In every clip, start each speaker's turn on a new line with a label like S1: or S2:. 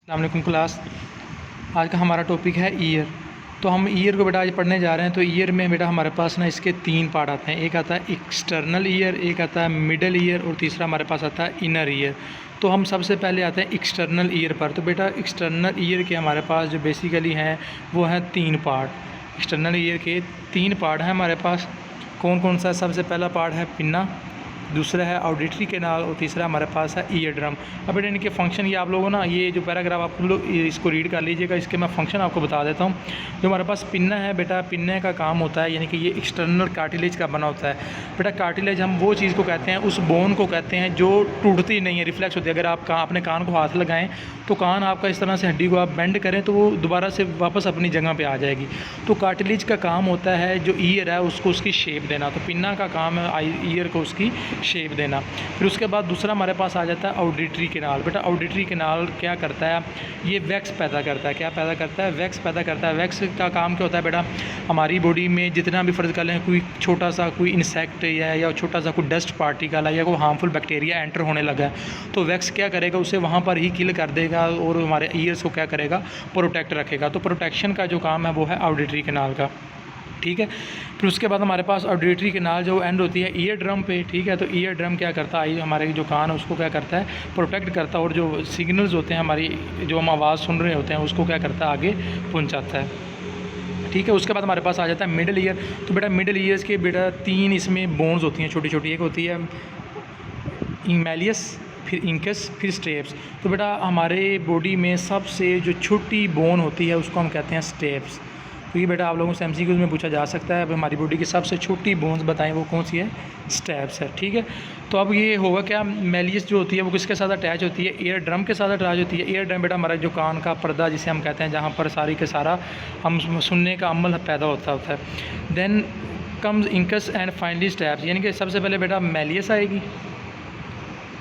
S1: अस्सलाम वालेकुम क्लास। आज का हमारा टॉपिक है ईयर। तो हम ईयर को बेटा आज पढ़ने जा रहे हैं। तो ईयर में बेटा हमारे पास ना इसके 3 पार्ट आते हैं। एक आता है एक्सटर्नल ईयर, एक आता है मिडल ईयर और तीसरा हमारे पास आता है इनर ईयर। तो हम सबसे पहले आते हैं एक्सटर्नल ईयर पर। तो बेटा एक्सटर्नल ईयर के हमारे पास जो बेसिकली हैं वो हैं 3 पार्ट। एक्सटर्नल ईयर के 3 पार्ट हैं हमारे पास। कौन कौन सा? सबसे पहला पार्ट है पिन्ना, दूसरा है ऑडिटरी कैनाल और तीसरा हमारे पास है ईयर ड्रम। अब बेटा इनके फंक्शन ये आप लोगों ना ये जो पैराग्राफ आप लोग इसको रीड कर लीजिएगा, इसके मैं फंक्शन आपको बता देता हूँ। जो हमारे पास पिन्ना है बेटा, पिन्ने का काम होता है यानी कि ये एक्सटर्नल कार्टिलेज का बना होता है। बेटा कार्टिलेज हम वो चीज़ को कहते हैं, उस बोन को कहते हैं जो टूटती नहीं है, रिफ्लेक्स होती है। अगर आप अपने कान को हाथ लगाएं तो कान आपका इस तरह से हड्डी को आप बेंड करें तो वो दोबारा से वापस अपनी जगह पे आ जाएगी। तो कार्टिलेज का काम होता है जो ईयर है उसको उसकी शेप देना। तो पिन्ना का काम है ईयर को उसकी शेप देना। फिर उसके बाद दूसरा हमारे पास आ जाता है ऑडिटरी कैनाल। बेटा ऑडिटरी कैनाल क्या करता है? ये वैक्स पैदा करता है। क्या पैदा करता है? वैक्स पैदा करता है। वैक्स का काम क्या होता है बेटा? हमारी बॉडी में जितना भी फ़र्ज़ कर लें कोई छोटा सा कोई इंसेक्ट या छोटा सा कोई डस्ट पार्टिकल है या कोई हार्मफुल बैक्टीरिया एंटर होने लगा है तो वैक्स क्या करेगा? उसे वहाँ पर ही किल कर देगा और हमारे ईयर्स को क्या करेगा? प्रोटेक्ट रखेगा। तो प्रोटेक्शन का जो काम है वो है ऑडिटरी कैनाल का। ठीक है। फिर उसके बाद हमारे पास ऑडिटरी कैनाल जो एंड होती है ईयर ड्रम पे। ठीक है। तो ईयर ड्रम क्या करता है? हमारे जो कान है उसको क्या करता है? प्रोटेक्ट करता है और जो सिग्नल्स होते हैं हमारी जो हम आवाज़ सुन रहे होते हैं उसको क्या करता है? आगे पहुंचाता है। ठीक है। उसके बाद हमारे पास आ जाता है मिडिल ईयर। तो बेटा मिडिल ईयर्स के बेटा 3 इसमें बोन्स होती हैं छोटी छोटी। एक होती है मैलियस, फिर इंकस, फिर स्टेप्स। तो बेटा हमारे बॉडी में सबसे जो छोटी बोन होती है उसको हम कहते हैं स्टेप्स। तो ये बेटा आप लोगों से एमसीक्यूज़ में पूछा जा सकता है। अब हमारी बॉडी की सबसे छोटी बोन्स बताएं वो कौन सी है? स्टेप्स है। ठीक है। तो अब ये होगा क्या? मैलियस जो होती है वो किसके साथ अटैच होती है? ईयर ड्रम के साथ अटैच होती है। ईयर ड्रम बेटा हमारा जो कान का पर्दा जिसे हम कहते हैं, जहाँ पर सारी के सारा हम सुनने का अमल पैदा होता है। Then comes incus and finally stapes. यानी कि सबसे पहले बेटा मैलियस आएगी,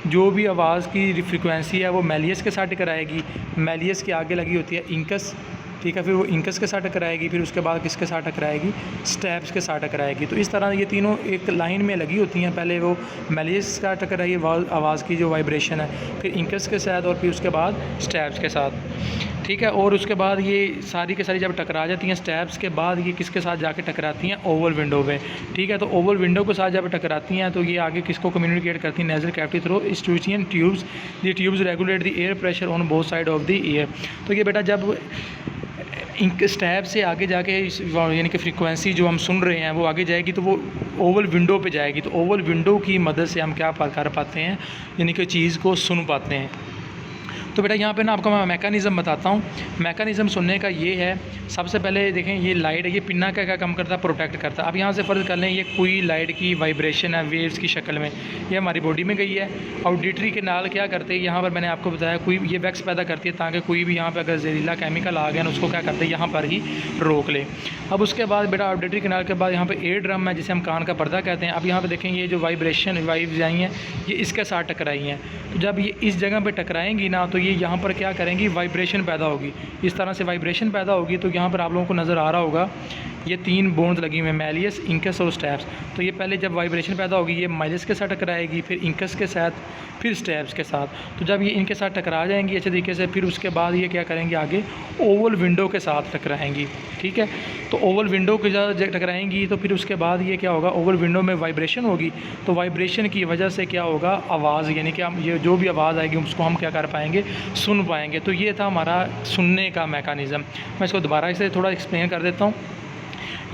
S1: जो भी आवाज़ की फ्रिक्वेंसी है वो मैलियस के साथ टकराएगी। मैलियस के आगे लगी होती है इंकस। ठीक है। फिर वो इंकस के साथ टकराएगी। फिर उसके बाद किसके साथ टकराएगी? स्टेप्स के साथ टकराएगी। तो इस तरह ये तीनों एक लाइन में लगी होती हैं। पहले वो मैलियस का टकराई आवाज़ की जो वाइब्रेशन है, फिर इंकस के साथ और फिर उसके बाद स्टेप्स के साथ। ठीक है। और उसके बाद ये सारी के सारी जब टकरा जाती हैं स्टेप्स के बाद ये किसके साथ जाके टकराती हैं? ओवल विंडो पे। ठीक है। तो ओवल विंडो के साथ जब टकराती हैं तो ये आगे किसको कम्युनिकेट करती हैं? Nasal cavity through eustachian tubes. ये tubes regulate the air pressure on both side of the ear. तो ये बेटा जब इंक स्टेप से आगे जाके यानी कि फ्रीक्वेंसी जो हम सुन रहे हैं वो आगे जाएगी तो वो ओवल विंडो पे जाएगी। तो ओवल विंडो की मदद से हम क्या कर पाते हैं? यानी कि चीज़ को सुन पाते हैं। तो बेटा यहाँ पे ना आपको मैं मैकेनिज़्म बताता हूँ। मैकेनिज़्म सुनने का ये है, सबसे पहले देखें ये लाइट है, ये पिन्ना का क्या काम करता है? प्रोटेक्ट करता है। अब यहाँ से फ़र्ज़ कर लें ये कोई लाइट की वाइब्रेशन है वेव्स की शक्ल में, ये हमारी बॉडी में गई है। ऑडिटरी कैनाल क्या करते हैं? यहाँ पर मैंने आपको बताया कोई ये वैक्स पैदा करती है ताकि कोई भी यहाँ पर अगर जहरीला केमिकल आ गया ना उसको क्या करते हैं? यहाँ पर ही रोक ले। अब उसके बाद बेटा ऑडिटरी कैनाल के बाद यहाँ पर एयर ड्रम है जिसे हम कान का पर्दा कहते हैं। अब यहाँ पर देखें ये जो वाइब्रेशन वाइव्स आई हैं ये इसके साथ टकराई हैं। तो जब ये इस जगह पर टकराएँगी ना तो ये यहाँ पर क्या करेंगी? वाइब्रेशन पैदा होगी। इस तरह से वाइब्रेशन पैदा होगी। तो यहाँ पर आप लोगों को नज़र आ रहा होगा ये 3 बोन्स लगी हुई हैं, मैलियस, इंकस और स्टेप्स। तो ये पहले जब वाइब्रेशन पैदा होगी ये मैलियस के साथ टकराएगी, फिर इंकस के साथ, फिर स्टेप्स के साथ। तो जब ये इनके साथ टकरा जाएंगी अच्छे तरीके से, फिर उसके बाद ये क्या करेंगे? आगे ओवल विंडो के साथ टकराएंगी। ठीक है। तो ओवल विंडो के साथ टकराएंगी तो फिर उसके बाद ये क्या होगा? ओवल विंडो में वाइब्रेशन होगी। तो वाइब्रेशन की वजह से क्या होगा? आवाज़, यानी कि हम ये जो भी आवाज़ आएगी उसको हम क्या कर पाएंगे? सुन पाएंगे। तो ये था हमारा सुनने का मैकेनिज़्म। मैं इसको दोबारा से थोड़ा एक्सप्लेन कर देता हूँ।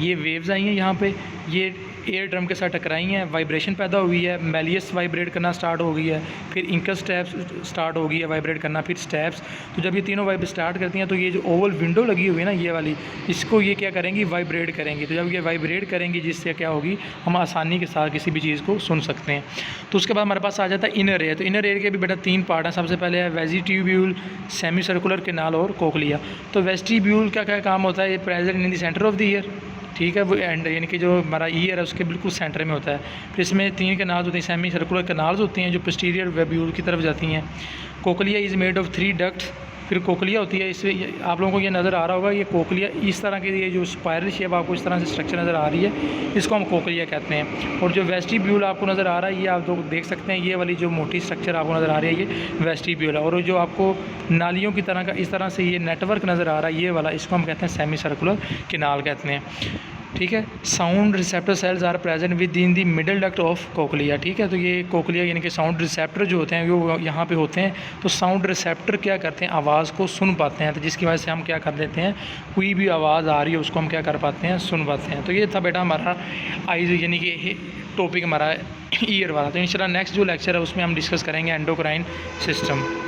S1: ये वेव्स आई हैं यहाँ पे, ये एयर ड्रम के साथ टकराई हैं, वाइब्रेशन पैदा हुई है, मैलियस वाइब्रेट करना स्टार्ट हो गई है, फिर इंकस स्टेप्स स्टार्ट हो गई है वाइब्रेट करना, फिर स्टेप्स। तो जब ये तीनों वाइब्रेट स्टार्ट करती हैं तो ये जो ओवल विंडो लगी हुई है ना ये वाली, इसको ये क्या करेंगी? वाइब्रेट करेंगी। तो जब ये वाइब्रेट करेंगी जिससे क्या होगी? हम आसानी के साथ किसी भी चीज़ को सुन सकते हैं। तो उसके बाद हमारे पास आ जाता है इनर एयर। तो इनर एयर के भी बेटा 3 पार्ट हैं। सबसे पहले है वेजिट्यूब्यूल, सेमी सर्कुलर कैनाल और कोक्लिया। तो वेजिट्यूब्यूल का क्या काम होता है? ये present in the centre of the year. ठीक है। वो एंड यानी कि जो हमारा ईयर है उसके बिल्कुल सेंटर में होता है। फिर इसमें 3 कैनाल्स होती हैं, सेमी सर्कुलर कैनाल्स होती हैं जो पोस्टीरियर वेब्यूल की तरफ जाती हैं। Cochlea is made of 3 ducts. फिर कोकलिया होती है, इससे आप लोगों को ये नज़र आ रहा होगा, ये कोकलिया इस तरह की, ये जो स्पायरल शेप आपको इस तरह से स्ट्रक्चर नज़र आ रही है, इसको हम कोकलिया कहते हैं। और जो वेस्टिब्यूल आपको नज़र आ रहा है, ये आप लोग देख सकते हैं, ये वाली जो मोटी स्ट्रक्चर आपको नज़र आ रही है, ये वेस्टिब्यूल है। और जो आपको नालियों की तरह का इस तरह से ये नेटवर्क नज़र आ रहा है, ये वाला, इसको हम कहते हैं सेमी सर्कुलर कैनाल कहते हैं। ठीक है। Sound receptor cells are present within the middle duct of cochlea. ठीक है, तो ये कोकलिया यानी कि साउंड रिसेप्टर जो होते हैं वो यहाँ पे होते हैं। तो साउंड रिसेप्टर क्या करते हैं, आवाज़ को सुन पाते हैं, तो जिसकी वजह से हम क्या कर देते हैं, कोई भी आवाज़ आ रही है उसको हम क्या कर पाते हैं, सुन पाते हैं। तो ये था बेटा हमारा आइज यानी कि टॉपिक हमारा ईयर वाला। तो इंशाल्लाह नेक्स्ट जो लेक्चर है उसमें हम डिस्कस करेंगे एंडोक्राइन सिस्टम।